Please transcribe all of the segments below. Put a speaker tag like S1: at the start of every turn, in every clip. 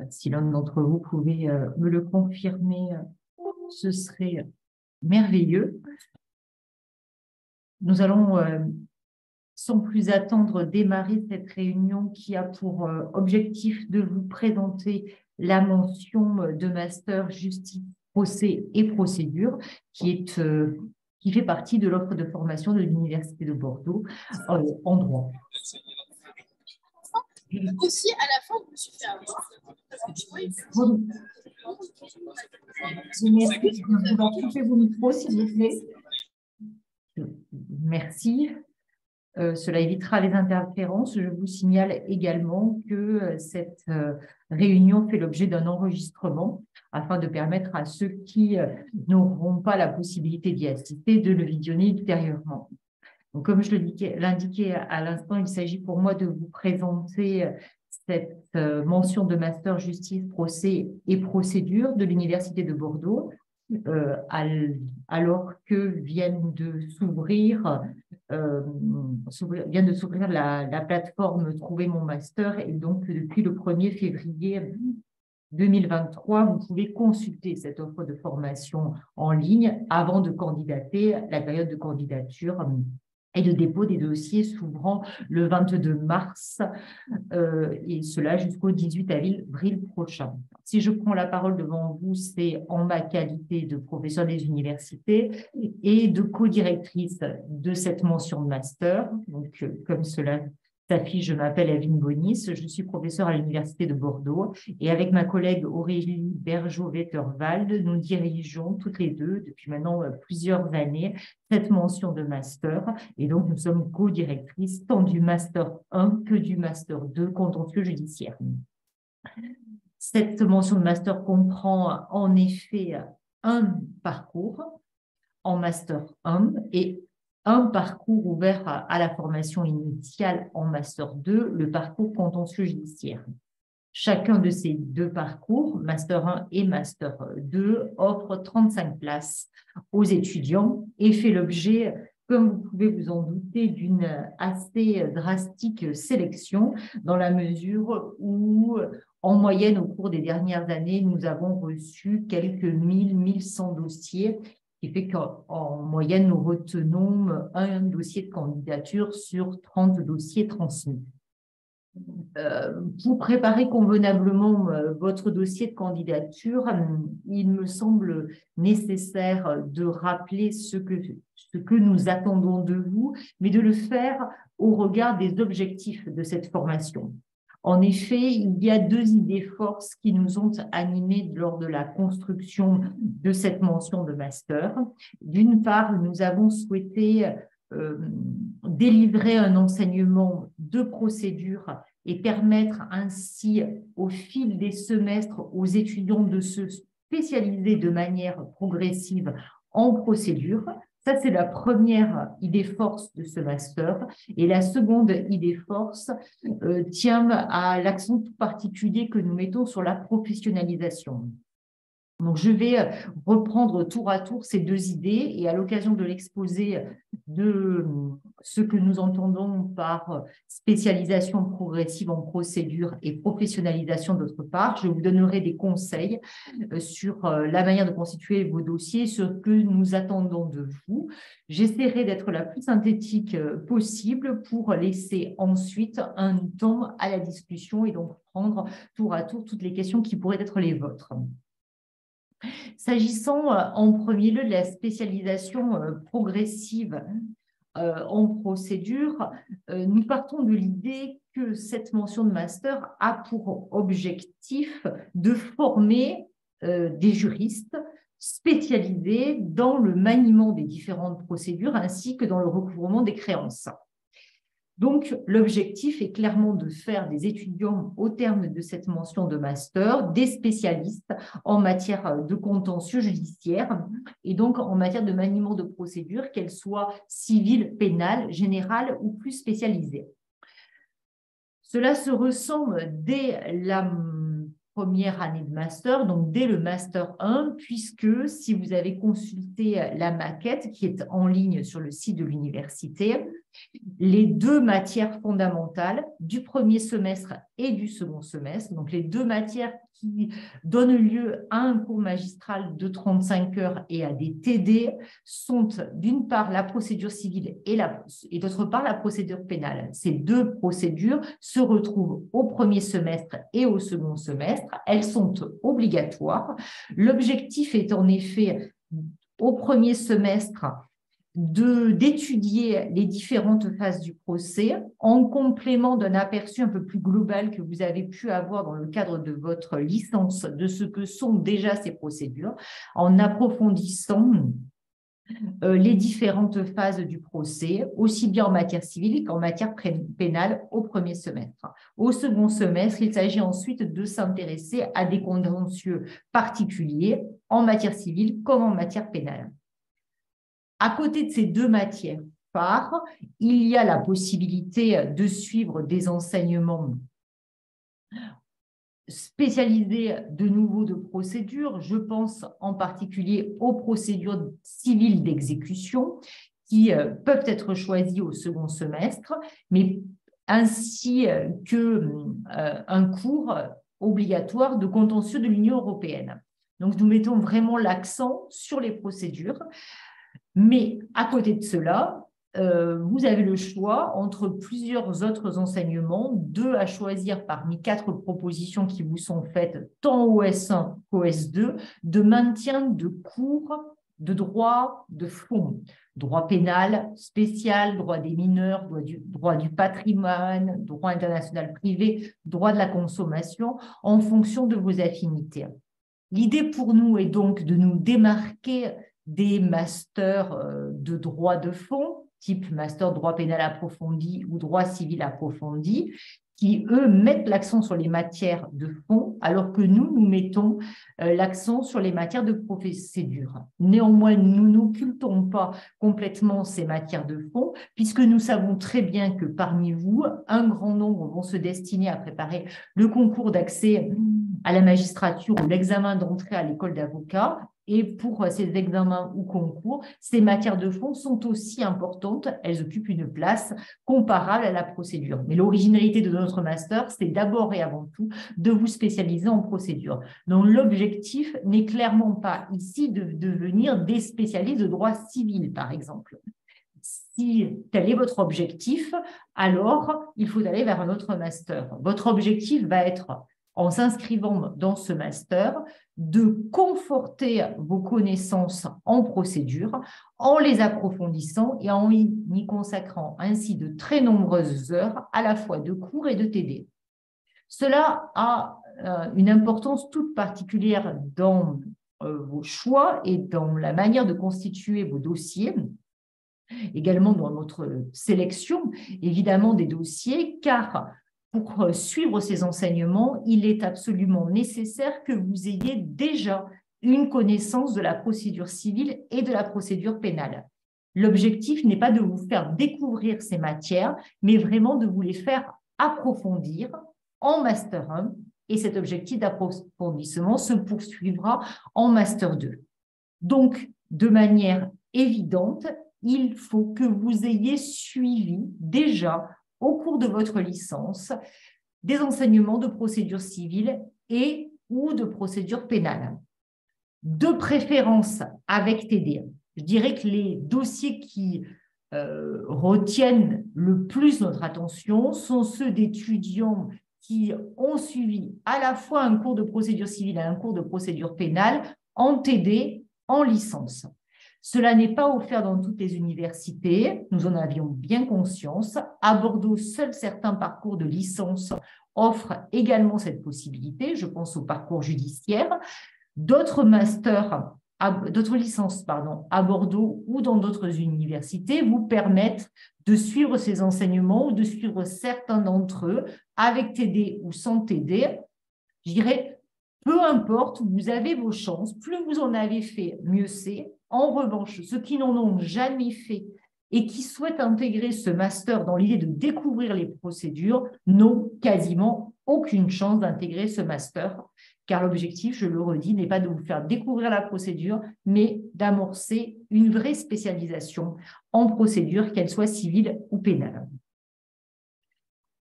S1: Si l'un d'entre vous pouvait me le confirmer, ce serait merveilleux. Nous allons, sans plus attendre, démarrer cette réunion qui a pour objectif de vous présenter la mention de Master Justice, Procès et Procédure, qui fait partie de l'offre de formation de l'Université de Bordeaux en droit.
S2: Aussi, à la fin, je me suis fait avoir.
S1: Merci. Vous va couper vos micros, s'il vous plaît. Merci. Cela évitera les interférences. Je vous signale également que cette réunion fait l'objet d'un enregistrement afin de permettre à ceux qui n'auront pas la possibilité d'y assister de le visionner ultérieurement. Donc, comme je l'indiquais à l'instant, il s'agit pour moi de vous présenter cette mention de Master Justice, Procès et Procédure de l'Université de Bordeaux, alors que vient de s'ouvrir la plateforme Trouver mon master, et donc depuis le 1er février 2023, vous pouvez consulter cette offre de formation en ligne avant de candidater. La période de candidature et de dépôt des dossiers s'ouvrant le 22 mars, et cela jusqu'au 18 avril prochain. Si je prends la parole devant vous, c'est en ma qualité de professeure des universités et de co-directrice de cette mention de master. Donc, comme cela s'affiche, je m'appelle Evelyne Bonis, je suis professeure à l'Université de Bordeaux et avec ma collègue Aurélie Bergeau-Wetterwald, nous dirigeons toutes les deux depuis maintenant plusieurs années cette mention de master, et donc nous sommes co-directrices tant du master 1 que du master 2 contentieux judiciaire. Cette mention de master comprend en effet un parcours en master 1 et un parcours ouvert à la formation initiale en master 2, le parcours contentieux judiciaire. Chacun de ces deux parcours, Master 1 et Master 2, offre 35 places aux étudiants et fait l'objet, comme vous pouvez vous en douter, d'une assez drastique sélection dans la mesure où, en moyenne, au cours des dernières années, nous avons reçu quelques 1100 dossiers, ce qui fait qu'en moyenne, nous retenons un dossier de candidature sur 30 dossiers transmis. Pour préparer convenablement votre dossier de candidature, il me semble nécessaire de rappeler ce que nous attendons de vous, mais de le faire au regard des objectifs de cette formation. En effet, il y a deux idées forces qui nous ont animés lors de la construction de cette mention de master. D'une part, nous avons souhaité délivrer un enseignement de procédure et permettre ainsi au fil des semestres aux étudiants de se spécialiser de manière progressive en procédure. Ça, c'est la première idée force de ce master. Et la seconde idée force tient à l'accent tout particulier que nous mettons sur la professionnalisation. Donc, je vais reprendre tour à tour ces deux idées et à l'occasion de l'exposé de ce que nous entendons par spécialisation progressive en procédure et professionnalisation d'autre part, je vous donnerai des conseils sur la manière de constituer vos dossiers, ce que nous attendons de vous. J'essaierai d'être la plus synthétique possible pour laisser ensuite un temps à la discussion et donc prendre tour à tour toutes les questions qui pourraient être les vôtres. S'agissant en premier lieu de la spécialisation progressive en procédure, nous partons de l'idée que cette mention de master a pour objectif de former des juristes spécialisés dans le maniement des différentes procédures ainsi que dans le recouvrement des créances. Donc, l'objectif est clairement de faire des étudiants, au terme de cette mention de master, des spécialistes en matière de contentieux judiciaire et donc en matière de maniement de procédure, qu'elles soient civiles, pénales, générales ou plus spécialisées. Cela se ressent dès la première année de master, donc dès le master 1, puisque si vous avez consulté la maquette qui est en ligne sur le site de l'université, les deux matières fondamentales du premier semestre et du second semestre, donc les deux matières qui donnent lieu à un cours magistral de 35 heures et à des TD, sont d'une part la procédure civile et d'autre part la procédure pénale. Ces deux procédures se retrouvent au premier semestre et au second semestre. Elles sont obligatoires. L'objectif est en effet au premier semestre d'étudier les différentes phases du procès en complément d'un aperçu un peu plus global que vous avez pu avoir dans le cadre de votre licence de ce que sont déjà ces procédures, en approfondissant les différentes phases du procès, aussi bien en matière civile qu'en matière pénale au premier semestre. Au second semestre, il s'agit ensuite de s'intéresser à des contentieux particuliers en matière civile comme en matière pénale. À côté de ces deux matières phares, il y a la possibilité de suivre des enseignements spécialisés de nouveau de procédures. Je pense en particulier aux procédures civiles d'exécution qui peuvent être choisies au second semestre, mais ainsi qu'un cours obligatoire de contentieux de l'Union européenne. Donc, nous mettons vraiment l'accent sur les procédures. Mais à côté de cela, vous avez le choix entre plusieurs autres enseignements, 2 à choisir parmi 4 propositions qui vous sont faites tant au S1 qu'au S2, de maintien de cours de droit de fond, droit pénal spécial, droit des mineurs, droit du patrimoine, droit international privé, droit de la consommation, en fonction de vos affinités. L'idée pour nous est donc de nous démarquer des masters de droit de fond, type master droit pénal approfondi ou droit civil approfondi, qui, eux, mettent l'accent sur les matières de fond, alors que nous mettons l'accent sur les matières de procédure. Néanmoins, nous n'occultons pas complètement ces matières de fond, puisque nous savons très bien que parmi vous, un grand nombre vont se destiner à préparer le concours d'accès à la magistrature ou l'examen d'entrée à l'école d'avocat. Et pour ces examens ou concours, ces matières de fond sont aussi importantes. Elles occupent une place comparable à la procédure. Mais l'originalité de notre master, c'est d'abord et avant tout de vous spécialiser en procédure. Donc, l'objectif n'est clairement pas ici de devenir des spécialistes de droit civil, par exemple. Si tel est votre objectif, alors il faut aller vers un autre master. Votre objectif va être, en s'inscrivant dans ce master, de conforter vos connaissances en procédure, en les approfondissant et en y consacrant ainsi de très nombreuses heures, à la fois de cours et de TD. Cela a une importance toute particulière dans vos choix et dans la manière de constituer vos dossiers, également dans notre sélection, évidemment, des dossiers, car pour suivre ces enseignements, il est absolument nécessaire que vous ayez déjà une connaissance de la procédure civile et de la procédure pénale. L'objectif n'est pas de vous faire découvrir ces matières, mais vraiment de vous les faire approfondir en Master 1, et cet objectif d'approfondissement se poursuivra en Master 2. Donc, de manière évidente, il faut que vous ayez suivi déjà au cours de votre licence des enseignements de procédure civile et ou de procédure pénale. De préférence avec TD. Je dirais que les dossiers qui retiennent le plus notre attention sont ceux d'étudiants qui ont suivi à la fois un cours de procédure civile et un cours de procédure pénale en TD, en licence. Cela n'est pas offert dans toutes les universités, nous en avions bien conscience. À Bordeaux, seuls certains parcours de licence offrent également cette possibilité, je pense au parcours judiciaire. D'autres masters, d'autres licences à Bordeaux ou dans d'autres universités vous permettent de suivre ces enseignements ou de suivre certains d'entre eux avec TD ou sans TD. Je dirais, peu importe, vous avez vos chances, plus vous en avez fait, mieux c'est. En revanche, ceux qui n'en ont jamais fait et qui souhaitent intégrer ce master dans l'idée de découvrir les procédures n'ont quasiment aucune chance d'intégrer ce master, car l'objectif, je le redis, n'est pas de vous faire découvrir la procédure, mais d'amorcer une vraie spécialisation en procédure, qu'elle soit civile ou pénale.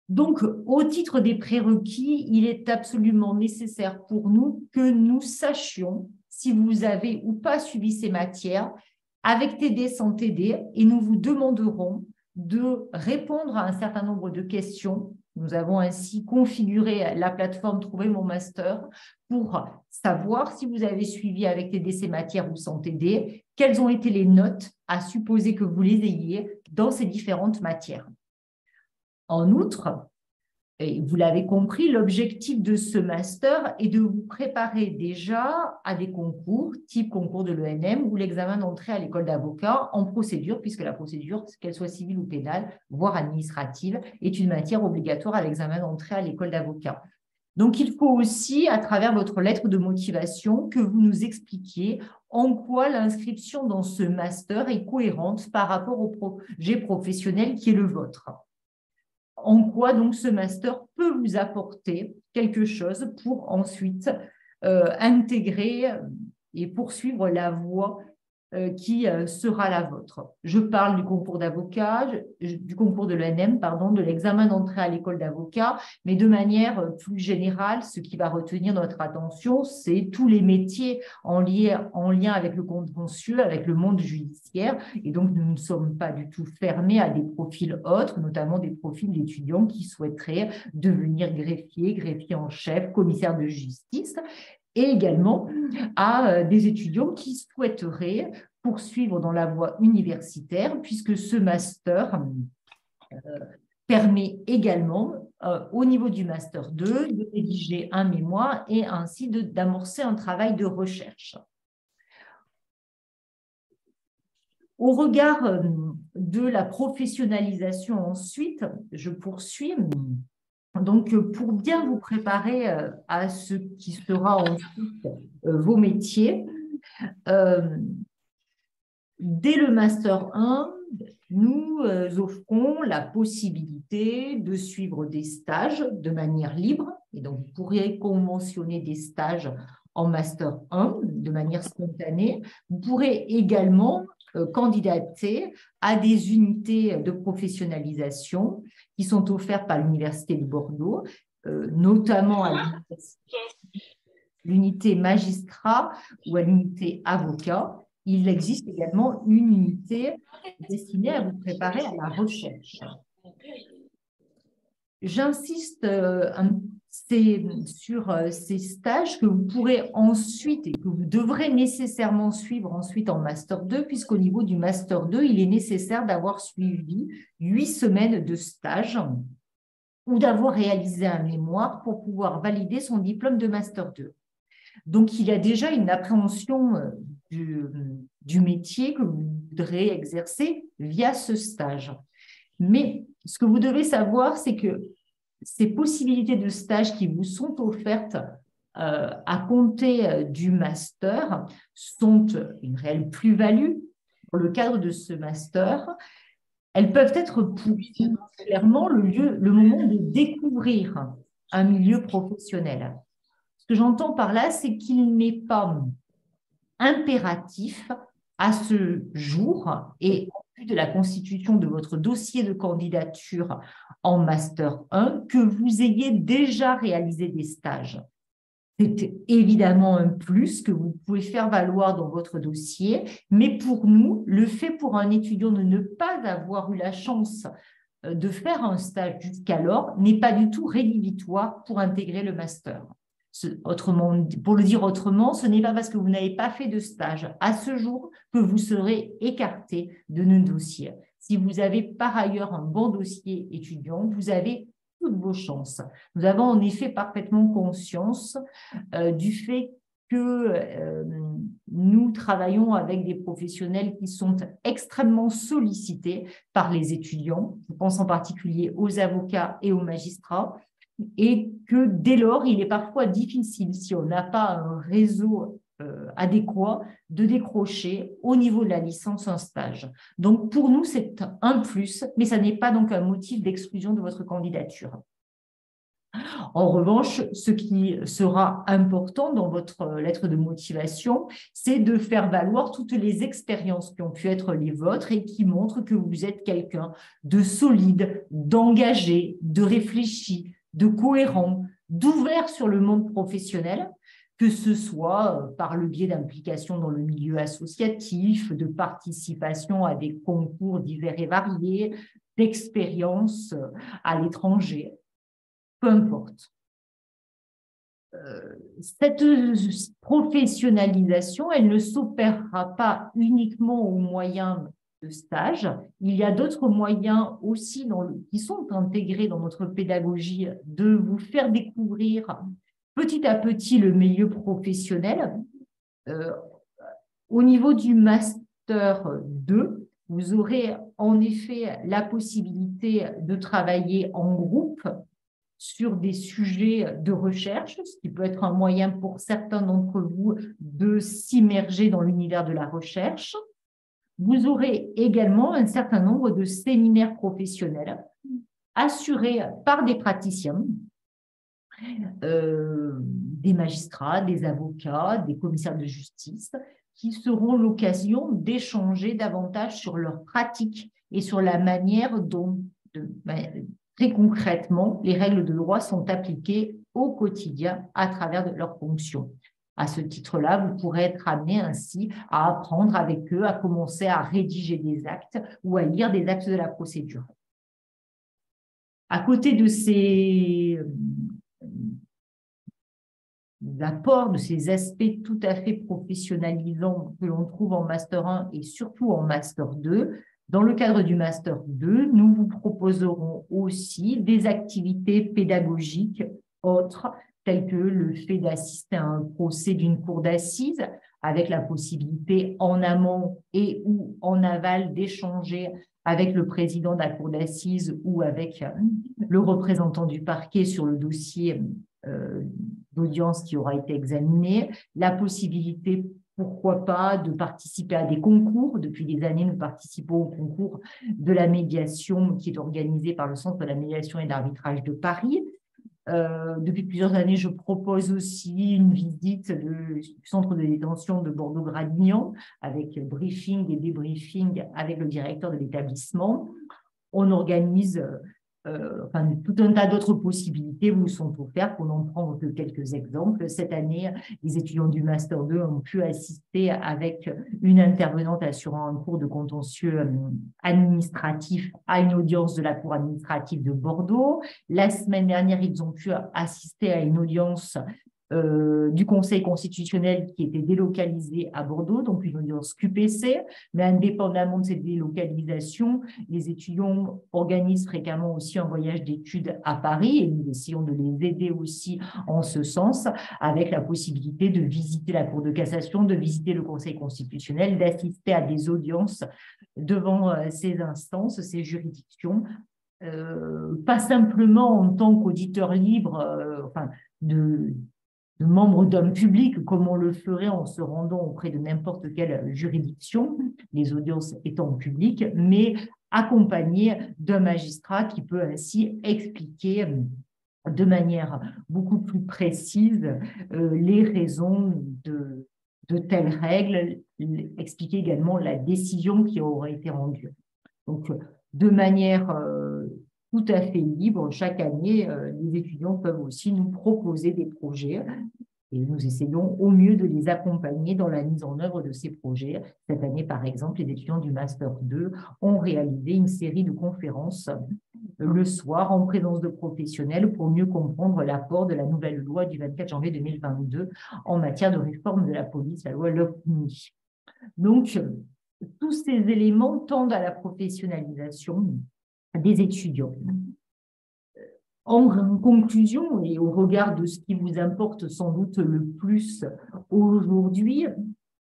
S1: Donc, au titre des prérequis, il est absolument nécessaire pour nous que nous sachions si vous avez ou pas suivi ces matières avec TD sans TD, et nous vous demanderons de répondre à un certain nombre de questions. Nous avons ainsi configuré la plateforme Trouver mon master pour savoir si vous avez suivi avec TD ces matières ou sans TD, quelles ont été les notes à supposer que vous les ayez dans ces différentes matières. En outre, et vous l'avez compris, l'objectif de ce master est de vous préparer déjà à des concours, type concours de l'ENM ou l'examen d'entrée à l'école d'avocat en procédure, puisque la procédure, qu'elle soit civile ou pénale, voire administrative, est une matière obligatoire à l'examen d'entrée à l'école d'avocat. Donc, il faut aussi, à travers votre lettre de motivation, que vous nous expliquiez en quoi l'inscription dans ce master est cohérente par rapport au projet professionnel qui est le vôtre. En quoi donc ce master peut vous apporter quelque chose pour ensuite intégrer et poursuivre la voie qui sera la vôtre. Je parle du concours d'avocat, du concours de l'ENM, pardon, de l'examen d'entrée à l'école d'avocat, mais de manière plus générale, ce qui va retenir notre attention, c'est tous les métiers en lien avec le contentieux, avec le monde judiciaire, et donc nous ne sommes pas du tout fermés à des profils autres, notamment des profils d'étudiants qui souhaiteraient devenir greffier en chef, commissaire de justice, et également à des étudiants qui souhaiteraient poursuivre dans la voie universitaire, puisque ce master permet également, au niveau du master 2, de rédiger un mémoire et ainsi d'amorcer un travail de recherche. Au regard de la professionnalisation ensuite, je poursuis. Donc, pour bien vous préparer à ce qui sera ensuite vos métiers, dès le Master 1, nous offrons la possibilité de suivre des stages de manière libre. Et donc, vous pourrez conventionner des stages en Master 1 de manière spontanée. Vous pourrez également candidater à des unités de professionnalisation qui sont offertes par l'Université de Bordeaux, notamment à l'unité magistrat ou à l'unité avocat. Il existe également une unité destinée à vous préparer à la recherche. J'insiste sur ces stages que vous pourrez ensuite et que vous devrez nécessairement suivre ensuite en Master 2, puisqu'au niveau du Master 2, il est nécessaire d'avoir suivi 8 semaines de stage ou d'avoir réalisé un mémoire pour pouvoir valider son diplôme de Master 2. Donc, il y a déjà une appréhension du métier que vous voudrez exercer via ce stage. Mais ce que vous devez savoir, c'est que ces possibilités de stage qui vous sont offertes à compter du master sont une réelle plus-value pour le cadre de ce master. Elles peuvent être pour vous clairement le moment de découvrir un milieu professionnel. Ce que j'entends par là, c'est qu'il n'est pas impératif à ce jour et en plus de la constitution de votre dossier de candidature en Master 1 que vous ayez déjà réalisé des stages. C'est évidemment un plus que vous pouvez faire valoir dans votre dossier, mais pour nous, le fait pour un étudiant de ne pas avoir eu la chance de faire un stage jusqu'alors n'est pas du tout rédhibitoire pour intégrer le master. Pour le dire autrement, ce n'est pas parce que vous n'avez pas fait de stage à ce jour que vous serez écarté de nos dossiers. Si vous avez par ailleurs un bon dossier étudiant, vous avez toutes vos chances. Nous avons en effet parfaitement conscience du fait que nous travaillons avec des professionnels qui sont extrêmement sollicités par les étudiants. Je pense en particulier aux avocats et aux magistrats. Et que dès lors, il est parfois difficile, si on n'a pas un réseau adéquat, de décrocher au niveau de la licence un stage. Donc, pour nous, c'est un plus, mais ça n'est pas donc un motif d'exclusion de votre candidature. En revanche, ce qui sera important dans votre lettre de motivation, c'est de faire valoir toutes les expériences qui ont pu être les vôtres et qui montrent que vous êtes quelqu'un de solide, d'engagé, de réfléchi, de cohérent, d'ouvert sur le monde professionnel, que ce soit par le biais d'implication dans le milieu associatif, de participation à des concours divers et variés, d'expérience à l'étranger, peu importe. Cette professionnalisation, elle ne s'opérera pas uniquement au moyen de stages. Il y a d'autres moyens aussi qui sont intégrés dans notre pédagogie de vous faire découvrir petit à petit le milieu professionnel. Au niveau du Master 2, vous aurez en effet la possibilité de travailler en groupe sur des sujets de recherche, ce qui peut être un moyen pour certains d'entre vous de s'immerger dans l'univers de la recherche. Vous aurez également un certain nombre de séminaires professionnels assurés par des praticiens, des magistrats, des avocats, des commissaires de justice, qui seront l'occasion d'échanger davantage sur leurs pratiques et sur la manière dont, très concrètement, les règles de droit sont appliquées au quotidien à travers leurs fonctions. À ce titre-là, vous pourrez être amené ainsi à apprendre avec eux, à commencer à rédiger des actes ou à lire des actes de la procédure. À côté de ces apports, de ces aspects tout à fait professionnalisants que l'on trouve en Master 1 et surtout en Master 2, dans le cadre du Master 2, nous vous proposerons aussi des activités pédagogiques autres, telles que le fait d'assister à un procès d'une cour d'assises, avec la possibilité en amont et ou en aval d'échanger avec le président de la cour d'assises ou avec le représentant du parquet sur le dossier d'audience qui aura été examiné, la possibilité, pourquoi pas, de participer à des concours. Depuis des années, nous participons au concours de la médiation qui est organisé par le Centre de la médiation et de l'arbitrage de Paris. Depuis plusieurs années, je propose aussi une visite du centre de détention de Bordeaux-Gradignan avec briefing et débriefing avec le directeur de l'établissement. On organise tout un tas d'autres possibilités vous sont offertes. Pour n'en prendre que quelques exemples, cette année, les étudiants du Master 2 ont pu assister avec une intervenante assurant un cours de contentieux administratif à une audience de la Cour administrative de Bordeaux. La semaine dernière, ils ont pu assister à une audience du Conseil constitutionnel qui était délocalisé à Bordeaux, donc une audience QPC, mais indépendamment de cette délocalisation, les étudiants organisent fréquemment aussi un voyage d'études à Paris et nous essayons de les aider aussi en ce sens, avec la possibilité de visiter la Cour de cassation, de visiter le Conseil constitutionnel, d'assister à des audiences devant ces instances, ces juridictions, pas simplement en tant qu'auditeur libre, de membres d'hommes publics, comme on le ferait en se rendant auprès de n'importe quelle juridiction, les audiences étant publiques, mais accompagné d'un magistrat qui peut ainsi expliquer de manière beaucoup plus précise les raisons de telles règles, expliquer également la décision qui aurait été rendue. Donc, de manière tout à fait libre, chaque année, les étudiants peuvent aussi nous proposer des projets et nous essayons au mieux de les accompagner dans la mise en œuvre de ces projets. Cette année, par exemple, les étudiants du Master 2 ont réalisé une série de conférences le soir en présence de professionnels pour mieux comprendre l'apport de la nouvelle loi du 24 janvier 2022 en matière de réforme de la police, la loi Lopmi. Donc, tous ces éléments tendent à la professionnalisation des étudiants. En conclusion, et au regard de ce qui vous importe sans doute le plus aujourd'hui,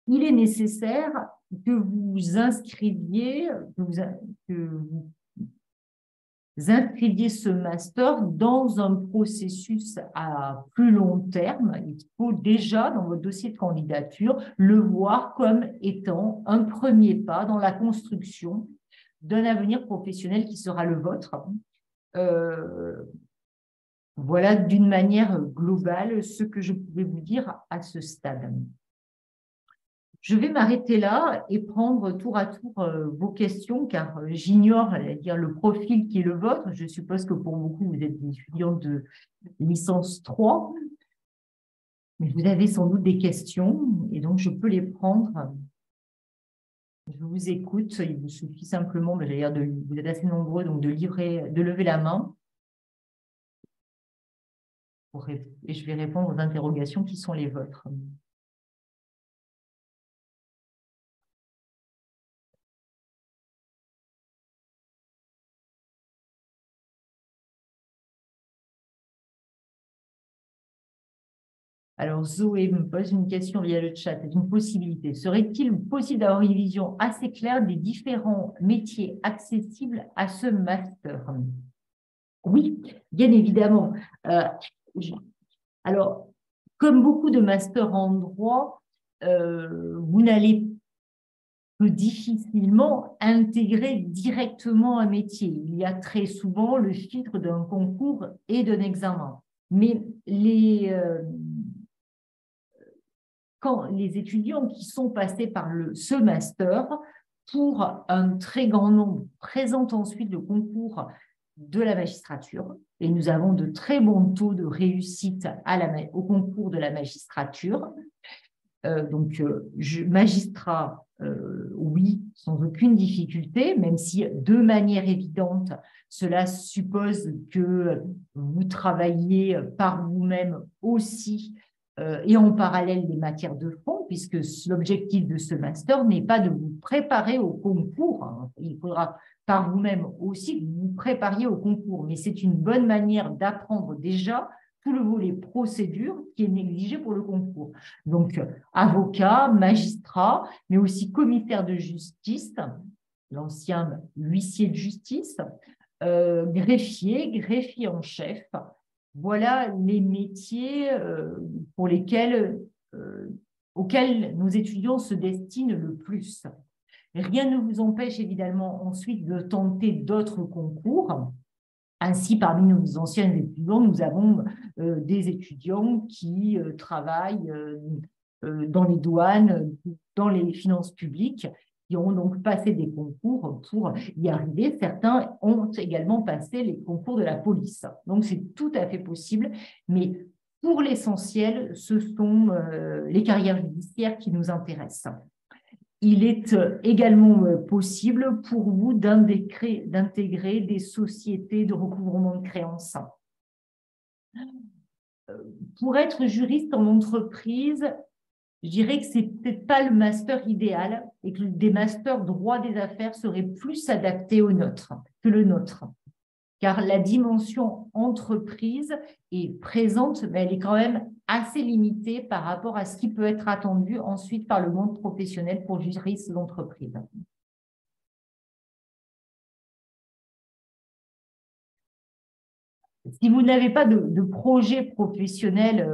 S1: il est nécessaire que vous inscriviez, inscriviez ce master dans un processus à plus long terme. Il faut déjà, dans votre dossier de candidature, le voir comme étant un premier pas dans la construction d'un avenir professionnel qui sera le vôtre. Voilà d'une manière globale ce que je pouvais vous dire à ce stade. Je vais m'arrêter là et prendre tour à tour vos questions, car j'ignore dire le profil qui est le vôtre. Je suppose que pour beaucoup, vous êtes des étudiants de licence 3, mais vous avez sans doute des questions et donc je peux les prendre. Je vous écoute. Il vous suffit simplement, vous êtes assez nombreux, donc de lever la main et je vais répondre aux interrogations qui sont les vôtres. Alors, Zoé me pose une question via le chat. C'est une possibilité. Serait-il possible d'avoir une vision assez claire des différents métiers accessibles à ce master? Oui, bien évidemment. Alors, comme beaucoup de masters en droit, vous n'allez que difficilement intégrer directement un métier. Il y a très souvent le filtre d'un concours et d'un examen. Mais quand les étudiants qui sont passés par ce master, pour un très grand nombre, présentent ensuite le concours de la magistrature. Et nous avons de très bons taux de réussite au concours de la magistrature. Magistrat, oui, sans aucune difficulté, même si de manière évidente, cela suppose que vous travaillez par vous-même aussi et en parallèle des matières de fond, puisque l'objectif de ce master n'est pas de vous préparer au concours. Hein. Il faudra par vous-même aussi que vous vous prépariez au concours, mais c'est une bonne manière d'apprendre déjà tout le volet procédure qui est négligé pour le concours. Donc, avocat, magistrat, mais aussi commissaire de justice, l'ancien huissier de justice, greffier en chef. Voilà les métiers auxquels nos étudiants se destinent le plus. Rien ne vous empêche évidemment ensuite de tenter d'autres concours. Ainsi, parmi nos anciens étudiants, nous avons des étudiants qui travaillent dans les douanes, dans les finances publiques, qui ont donc passé des concours pour y arriver. Certains ont également passé les concours de la police. Donc, c'est tout à fait possible, mais pour l'essentiel, ce sont les carrières judiciaires qui nous intéressent. Il est également possible pour vous d'intégrer des sociétés de recouvrement de créances. Pour être juriste en entreprise, je dirais que ce n'est peut-être pas le master idéal et que des masters droit des affaires seraient plus adaptés que le nôtre. Car la dimension entreprise est présente, mais elle est quand même assez limitée par rapport à ce qui peut être attendu ensuite par le monde professionnel pour juristes d'entreprise. Si vous n'avez pas de projet professionnel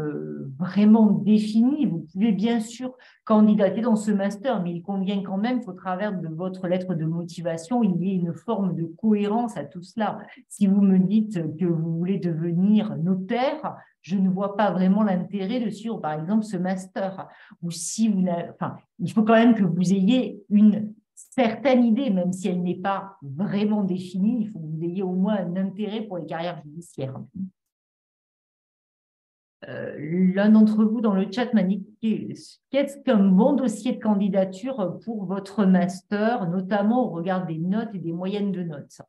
S1: vraiment défini, vous pouvez bien sûr candidater dans ce master, mais il convient quand même qu'au travers de votre lettre de motivation, il y ait une forme de cohérence à tout cela. Si vous me dites que vous voulez devenir notaire, je ne vois pas vraiment l'intérêt de suivre, par exemple, ce master. Ou si vous il faut quand même que vous ayez une certaine idée, même si elle n'est pas vraiment définie, il faut que vous ayez au moins un intérêt pour les carrières judiciaires. L'un d'entre vous dans le chat m'a dit qu'est-ce qu'un bon dossier de candidature pour votre notamment au regard des notes et des moyennes de notes.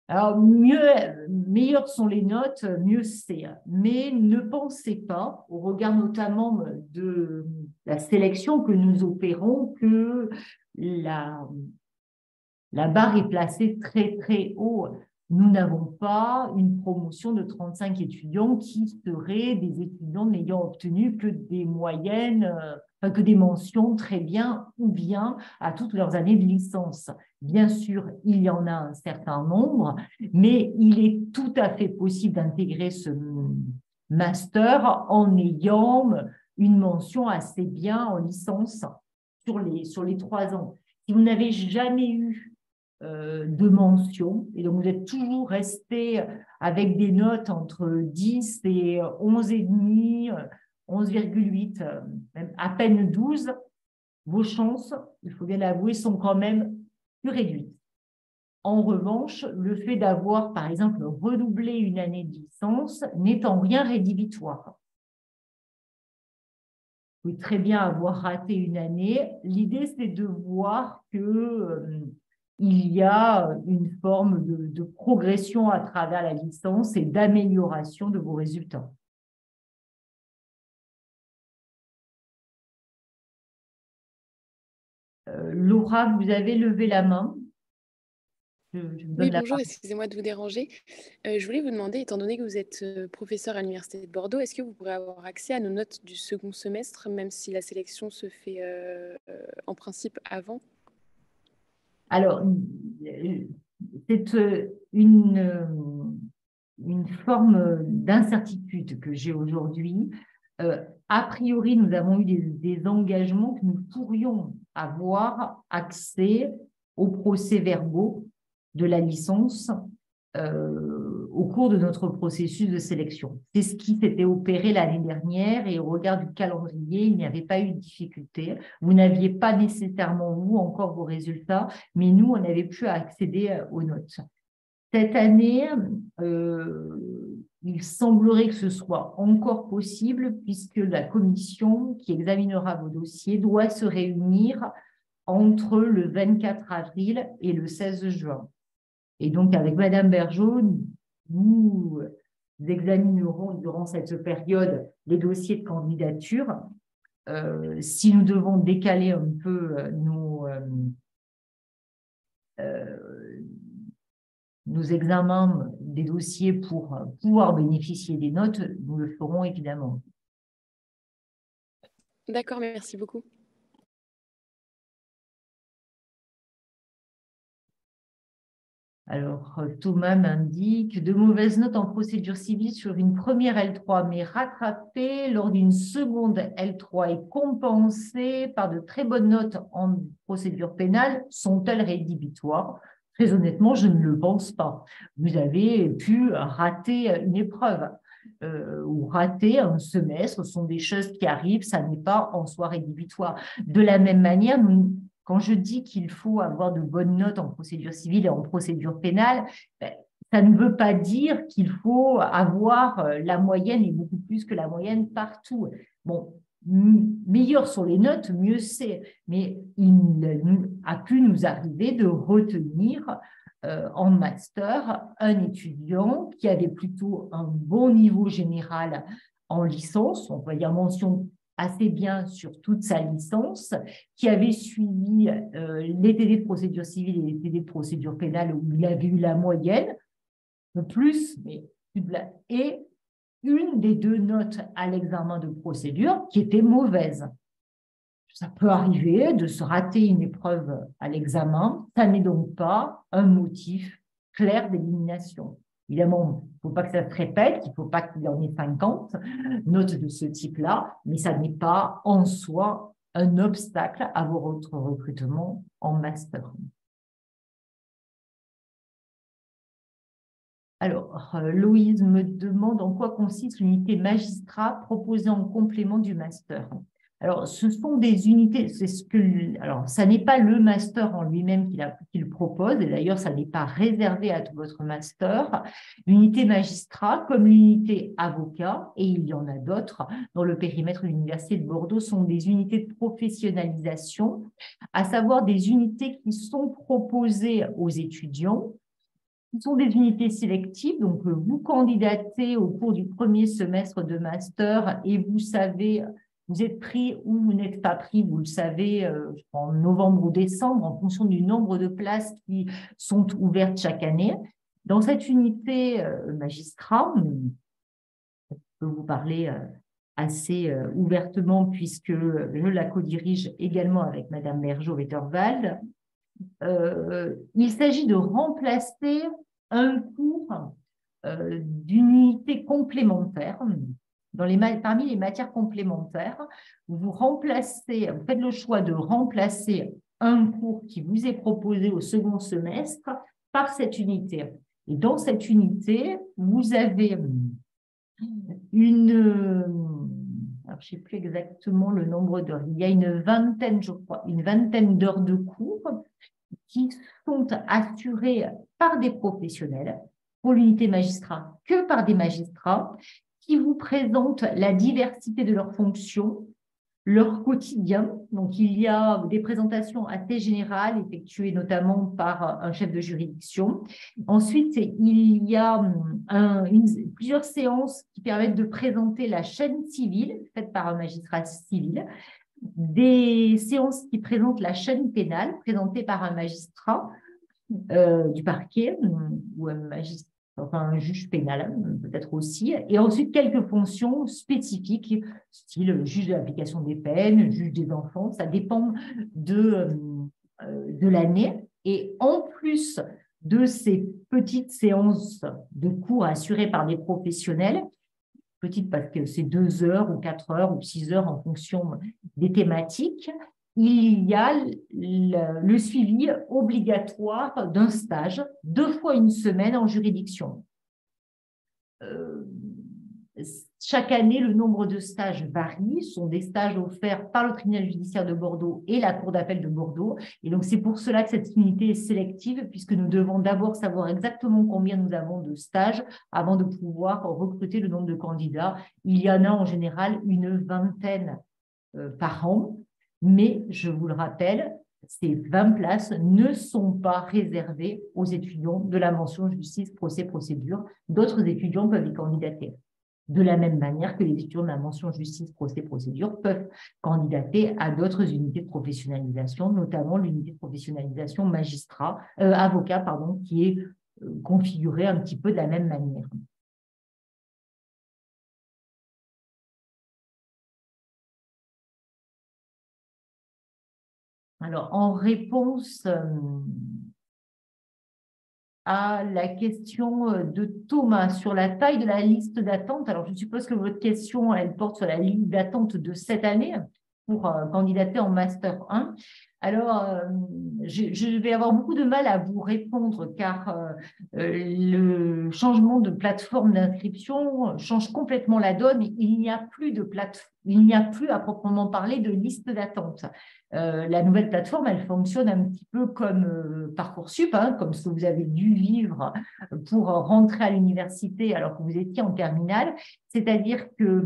S1: Alors, meilleures sont les notes, mieux c'est. Mais ne pensez pas, au regard notamment de la sélection que nous opérons, que la barre est placée très, très haut. Nous n'avons pas une promotion de 35 étudiants qui seraient des étudiants n'ayant obtenu que des moyennes, que des mentions très bien ou bien à toutes leurs années de licence. Bien sûr, il y en a un certain nombre, mais il est tout à fait possible d'intégrer ce master en ayant une mention assez bien en licence sur les 3 ans. Si vous n'avez jamais eu de mention, et donc vous êtes toujours resté avec des notes entre 10 et 11,5, 11,8, même à peine 12, vos chances, il faut bien l'avouer, sont quand même plus réduites. En revanche, le fait d'avoir, par exemple, redoublé une année de licence n'est en rien rédhibitoire. Vous pouvez très bien avoir raté une année. L'idée, c'est de voir que il y a une forme de progression à travers la licence et d'amélioration de vos résultats. Laura, vous avez levé la main. Je vous donne
S3: Oui,
S1: la
S3: bonjour,
S1: parole.
S3: excusez-moi de vous déranger. Je voulais vous demander, étant donné que vous êtes professeur à l'Université de Bordeaux, est-ce que vous pourrez avoir accès à nos notes du second semestre, même si la sélection se fait en principe avant?
S1: Alors, c'est une forme d'incertitude que j'ai aujourd'hui. A priori, nous avons eu des engagements que nous pourrions avoir accès aux procès-verbaux de la licence au cours de notre processus de sélection. C'est ce qui s'était opéré l'année dernière et au regard du calendrier, il n'y avait pas eu de difficulté. Vous n'aviez pas nécessairement, vous, encore vos résultats, mais nous, on avait pu accéder aux notes. Cette année, il semblerait que ce soit encore possible puisque la commission qui examinera vos dossiers doit se réunir entre le 24 avril et le 16 juin. Et donc, avec Madame Bergeau, nous examinerons durant cette période les dossiers de candidature. Si nous devons décaler un peu nos examens des dossiers pour pouvoir bénéficier des notes, nous le ferons évidemment.
S3: D'accord, merci beaucoup.
S1: Alors, Thomas m'indique de mauvaises notes en procédure civile sur une première L3, mais rattrapées lors d'une seconde L3 et compensées par de très bonnes notes en procédure pénale, sont-elles rédhibitoires? Très honnêtement, je ne le pense pas. Vous avez pu rater une épreuve ou rater un semestre, ce sont des choses qui arrivent, ça n'est pas en soi rédhibitoire. De la même manière, quand je dis qu'il faut avoir de bonnes notes en procédure civile et en procédure pénale, ça ne veut pas dire qu'il faut avoir la moyenne et beaucoup plus que la moyenne partout. Bon, meilleures sont les notes, mieux c'est. Mais il a pu nous arriver de retenir en master un étudiant qui avait plutôt un bon niveau général en licence, on va dire mention assez bien sur toute sa licence, qui avait suivi les TD de procédure civile et les TD de procédure pénale où il avait eu la moyenne, plus, mais et une des deux notes à l'examen de procédure qui était mauvaise. Ça peut arriver de se rater une épreuve à l'examen, ça n'est donc pas un motif clair d'élimination. Évidemment, il ne faut pas que ça se répète, il ne faut pas qu'il en ait 50 notes de ce type-là, mais ça n'est pas en soi un obstacle à votre recrutement en master. Alors, Louise me demande en quoi consiste l'unité magistrat proposée en complément du master. Alors, ce sont des unités, alors, ça n'est pas le master en lui-même qu'il propose, et d'ailleurs, ça n'est pas réservé à tout votre master. L'unité magistrat, comme l'unité avocat, et il y en a d'autres dans le périmètre de l'Université de Bordeaux, sont des unités de professionnalisation, à savoir des unités qui sont proposées aux étudiants. Ce sont des unités sélectives, donc vous candidatez au cours du premier semestre de master et vous savez, vous êtes pris ou vous n'êtes pas pris, vous le savez, en novembre ou décembre, en fonction du nombre de places qui sont ouvertes chaque année. Dans cette unité magistrat, je peux vous parler assez ouvertement puisque je la co-dirige également avec Madame Bergeau-Wetterwald. Il s'agit de remplacer un cours d'une unité complémentaire. Parmi les matières complémentaires, vous faites le choix de remplacer un cours qui vous est proposé au second semestre par cette unité. Et dans cette unité, vous avez alors je ne sais plus exactement le nombre d'heures, il y a une vingtaine, je crois, une vingtaine d'heures de cours qui sont assurées par des professionnels, pour l'unité magistrat que par des magistrats, qui vous présentent la diversité de leurs fonctions, leur quotidien. Donc, il y a des présentations assez générales effectuées notamment par un chef de juridiction. Ensuite, il y a plusieurs séances qui permettent de présenter la chaîne civile faite par un magistrat civil, des séances qui présentent la chaîne pénale présentée par un magistrat du parquet ou un magistrat, enfin un juge pénal peut-être aussi, et ensuite quelques fonctions spécifiques, style juge de l'application des peines, juge des enfants, ça dépend de l'année. Et en plus de ces petites séances de cours assurées par des professionnels, petites parce que c'est 2 heures ou 4 heures ou 6 heures en fonction des thématiques, il y a le suivi obligatoire d'un stage 2 fois une semaine en juridiction. Chaque année, le nombre de stages varie. Ce sont des stages offerts par le tribunal judiciaire de Bordeaux et la cour d'appel de Bordeaux. Et donc, c'est pour cela que cette unité est sélective, puisque nous devons d'abord savoir exactement combien nous avons de stages avant de pouvoir recruter le nombre de candidats. Il y en a en général une vingtaine par an. Mais, je vous le rappelle, ces 20 places ne sont pas réservées aux étudiants de la mention justice, procès, procédure. D'autres étudiants peuvent y candidater. De la même manière que les étudiants de la mention justice, procès, procédure peuvent candidater à d'autres unités de professionnalisation, notamment l'unité de professionnalisation avocat, qui est configurée un petit peu de la même manière. Alors, en réponse à la question de Thomas sur la taille de la liste d'attente, alors je suppose que votre question, elle porte sur la liste d'attente de cette année pour candidater en Master 1. Alors, je vais avoir beaucoup de mal à vous répondre car le changement de plateforme d'inscription change complètement la donne. Il n'y a plus à proprement parler de liste d'attente. La nouvelle plateforme, elle fonctionne un petit peu comme Parcoursup, comme ce que vous avez dû vivre pour rentrer à l'université alors que vous étiez en terminale. C'est-à-dire que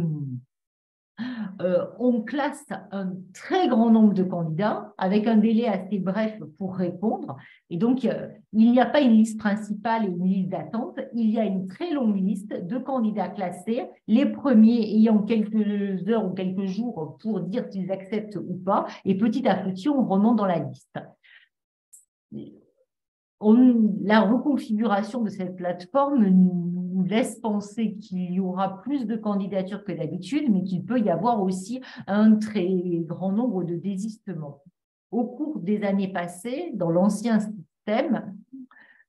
S1: on classe un très grand nombre de candidats avec un délai assez bref pour répondre. Et donc, il n'y a pas une liste principale et une liste d'attente. Il y a une très longue liste de candidats classés, les premiers ayant quelques heures ou quelques jours pour dire s'ils acceptent ou pas. Et petit à petit, on remonte dans la liste. La reconfiguration de cette plateforme nous laisse penser qu'il y aura plus de candidatures que d'habitude, mais qu'il peut y avoir aussi un très grand nombre de désistements. Au cours des années passées, dans l'ancien système,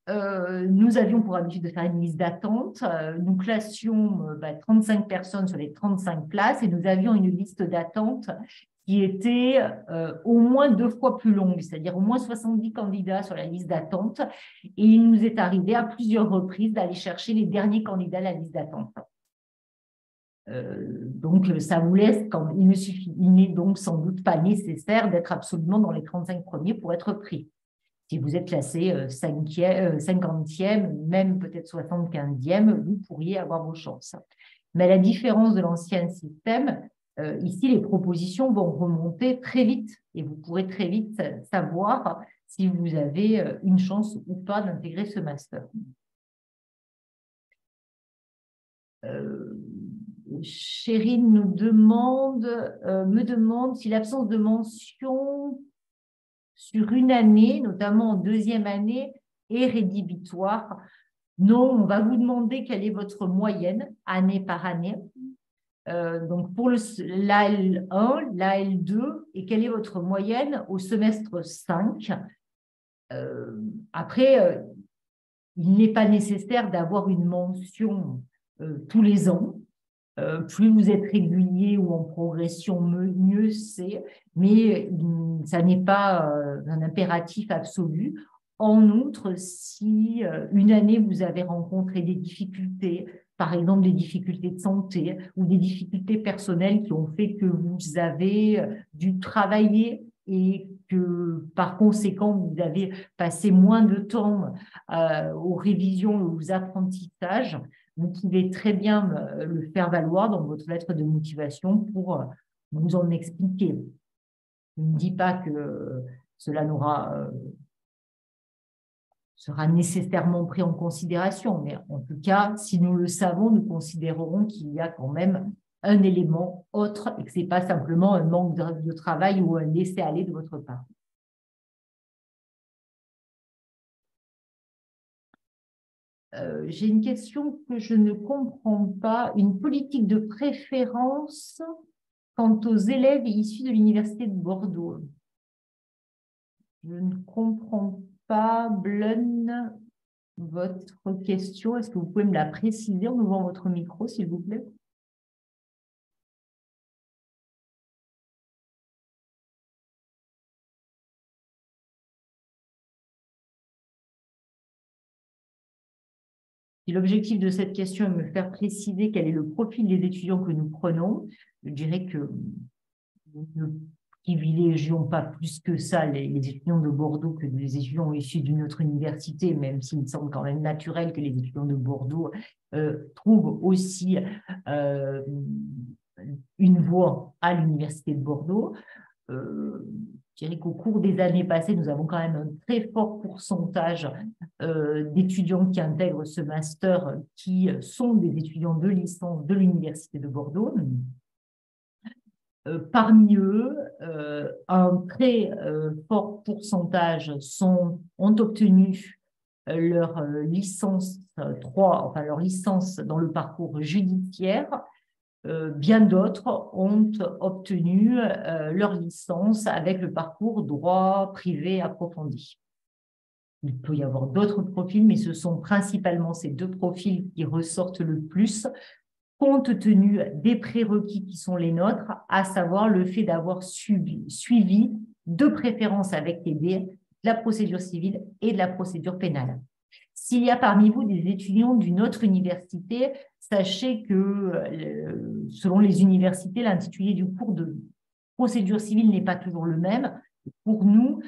S1: nous avions pour habitude de faire une liste d'attente. Nous classions 35 personnes sur les 35 places et nous avions une liste d'attente qui était au moins 2 fois plus longue, c'est-à-dire au moins 70 candidats sur la liste d'attente. Et il nous est arrivé à plusieurs reprises d'aller chercher les derniers candidats à la liste d'attente. Donc, ça vous laisse, il n'est donc sans doute pas nécessaire d'être absolument dans les 35 premiers pour être pris. Si vous êtes classé 50e, même peut-être 75e, vous pourriez avoir vos chances. Mais à la différence de l'ancien système, ici, les propositions vont remonter très vite et vous pourrez très vite savoir si vous avez une chance ou pas d'intégrer ce master. Chérine me demande si l'absence de mention sur une année, notamment en deuxième année, est rédhibitoire. Non, on va vous demander quelle est votre moyenne année par année. Donc, pour l'AL1, l'AL2, et quelle est votre moyenne au semestre 5. Après, il n'est pas nécessaire d'avoir une mention tous les ans. Plus vous êtes régulier ou en progression, mieux c'est, mais ça n'est pas un impératif absolu. En outre, si une année, vous avez rencontré des difficultés, par exemple des difficultés de santé ou des difficultés personnelles qui ont fait que vous avez dû travailler et que par conséquent, vous avez passé moins de temps aux révisions ou aux apprentissages, vous pouvez très bien le faire valoir dans votre lettre de motivation pour vous en expliquer. Je ne dis pas que cela sera nécessairement pris en considération, mais en tout cas, si nous le savons, nous considérerons qu'il y a quand même un élément autre et que ce n'est pas simplement un manque de travail ou un laisser-aller de votre part. J'ai une question que je ne comprends pas. Une politique de préférence quant aux élèves issus de l'Université de Bordeaux. Je ne comprends pas, Blun, votre question. Est-ce que vous pouvez me la préciser en ouvrant votre micro, s'il vous plaît? Si l'objectif de cette question est de me faire préciser quel est le profil des étudiants que nous prenons, je dirais que nous ne privilégions pas plus que ça les étudiants de Bordeaux que les étudiants issus d'une autre université, même s'il me semble quand même naturel que les étudiants de Bordeaux trouvent aussi une voie à l'université de Bordeaux. Je dirais qu'au cours des années passées, nous avons quand même un très fort pourcentage d'étudiants qui intègrent ce master qui sont des étudiants de licence de l'Université de Bordeaux. Parmi eux, un très fort pourcentage ont obtenu leur licence 3, enfin leur licence dans le parcours judiciaire. Bien d'autres ont obtenu leur licence avec le parcours droit privé approfondi. Il peut y avoir d'autres profils, mais ce sont principalement ces deux profils qui ressortent le plus, compte tenu des prérequis qui sont les nôtres, à savoir le fait d'avoir suivi de préférence avec TD de la procédure civile et de la procédure pénale. S'il y a parmi vous des étudiants d'une autre université, sachez que selon les universités, l'intitulé du cours de procédure civile n'est pas toujours le même. Pour nous,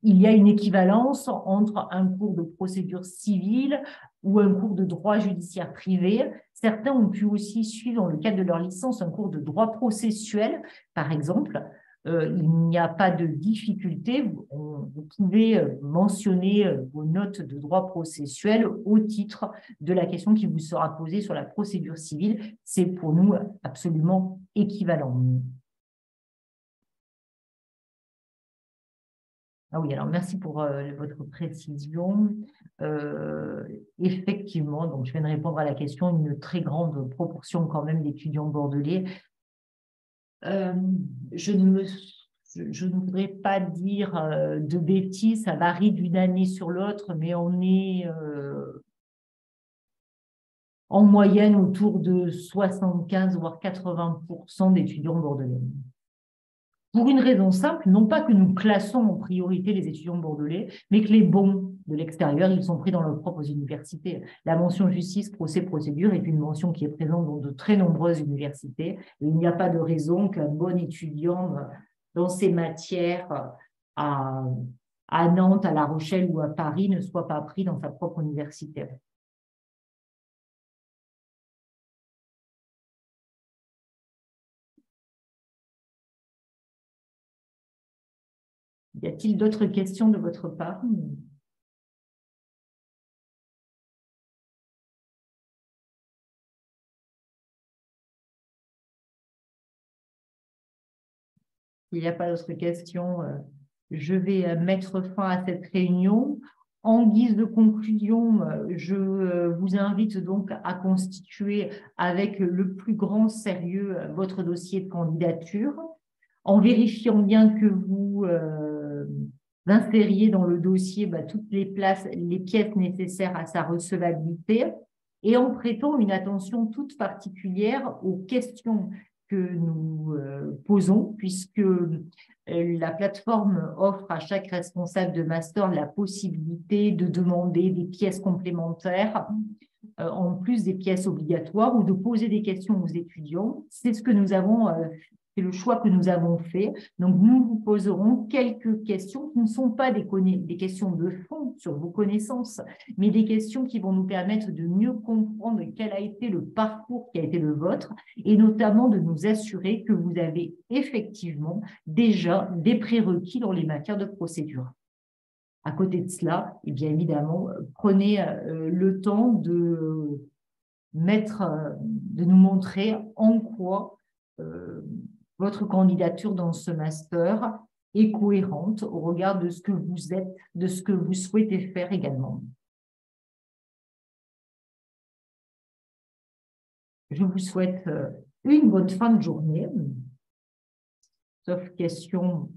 S1: il y a une équivalence entre un cours de procédure civile ou un cours de droit judiciaire privé. Certains ont pu aussi suivre, dans le cadre de leur licence, un cours de droit processuel, par exemple. Il n'y a pas de difficulté. Vous pouvez mentionner vos notes de droit processuel au titre de la question qui vous sera posée sur la procédure civile. C'est pour nous absolument équivalent. Ah oui, alors merci pour votre précision. Effectivement, donc je viens de répondre à la question, une très grande proportion quand même d'étudiants bordelais. Je ne voudrais pas dire de bêtises, ça varie d'une année sur l'autre, mais on est en moyenne autour de 75 voire 80% d'étudiants bordelais. Pour une raison simple, non pas que nous classons en priorité les étudiants bordelais, mais que les bons de l'extérieur, ils sont pris dans leurs propres universités. La mention justice, procès, procédure est une mention qui est présente dans de très nombreuses universités. Et il n'y a pas de raison qu'un bon étudiant dans ces matières à Nantes, à La Rochelle ou à Paris ne soit pas pris dans sa propre université. Y a-t-il d'autres questions de votre part? Il n'y a pas d'autres questions. Je vais mettre fin à cette réunion. En guise de conclusion, je vous invite donc à constituer avec le plus grand sérieux votre dossier de candidature, en vérifiant bien que vous insériez dans le dossier toutes les pièces nécessaires à sa recevabilité, et en prêtant une attention toute particulière aux questions que nous posons, puisque La plateforme offre à chaque responsable de master la possibilité de demander des pièces complémentaires en plus des pièces obligatoires ou de poser des questions aux étudiants. C'est ce que nous avons, c'est le choix que nous avons fait. Donc, nous vous poserons quelques questions qui ne sont pas des questions de fond sur vos connaissances, mais des questions qui vont nous permettre de mieux comprendre quel a été le parcours qui a été le vôtre et notamment de nous assurer que vous avez effectivement déjà des prérequis dans les matières de procédure. À côté de cela, et bien évidemment, prenez le temps de nous montrer en quoi votre candidature dans ce master est cohérente au regard de ce que vous êtes, de ce que vous souhaitez faire également. Je vous souhaite une bonne fin de journée, sauf question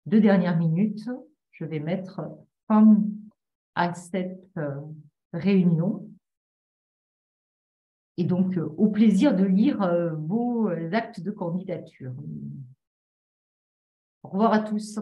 S1: de dernière minute. Je vais mettre fin à cette réunion. Et donc, au plaisir de lire vos actes de candidature. Au revoir à tous.